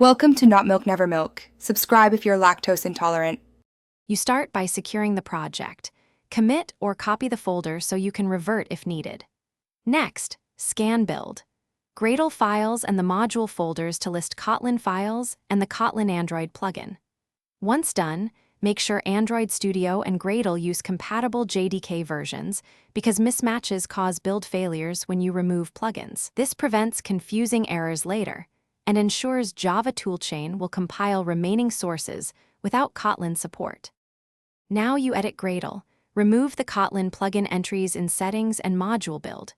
Welcome to Not Milk Never Milk. Subscribe if you're lactose intolerant. You start by securing the project. Commit or copy the folder so you can revert if needed. Next, scan build. Gradle files and the module folders to list Kotlin files and the Kotlin Android plugin. Once done, make sure Android Studio and Gradle use compatible JDK versions because mismatches cause build failures when you remove plugins. This prevents confusing errors later and ensures Java toolchain will compile remaining sources without Kotlin support. Now you edit Gradle. Remove the Kotlin plugin entries in Settings and Module Build.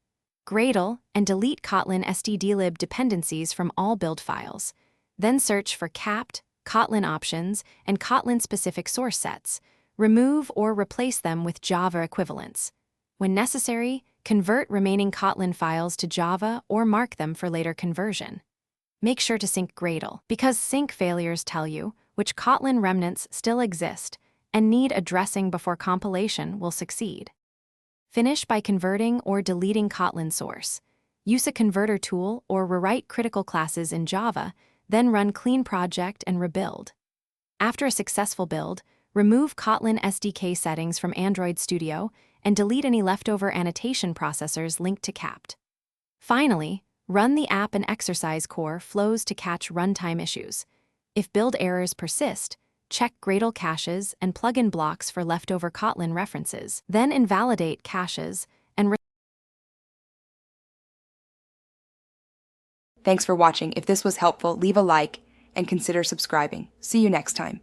Gradle and delete Kotlin stdlib dependencies from all build files. Then search for capped, Kotlin options, and Kotlin-specific source sets. Remove or replace them with Java equivalents. When necessary, convert remaining Kotlin files to Java or mark them for later conversion. Make sure to sync Gradle, because sync failures tell you which Kotlin remnants still exist and need addressing before compilation will succeed. Finish by converting or deleting Kotlin source. Use a converter tool or rewrite critical classes in Java, then run clean project and rebuild. After a successful build, remove Kotlin SDK settings from Android Studio and delete any leftover annotation processors linked to capped. Finally, run the app and exercise core flows to catch runtime issues. If build errors persist, check Gradle caches and plugin blocks for leftover Kotlin references. Then invalidate caches and Thanks for watching. If this was helpful, leave a like and consider subscribing. See you next time.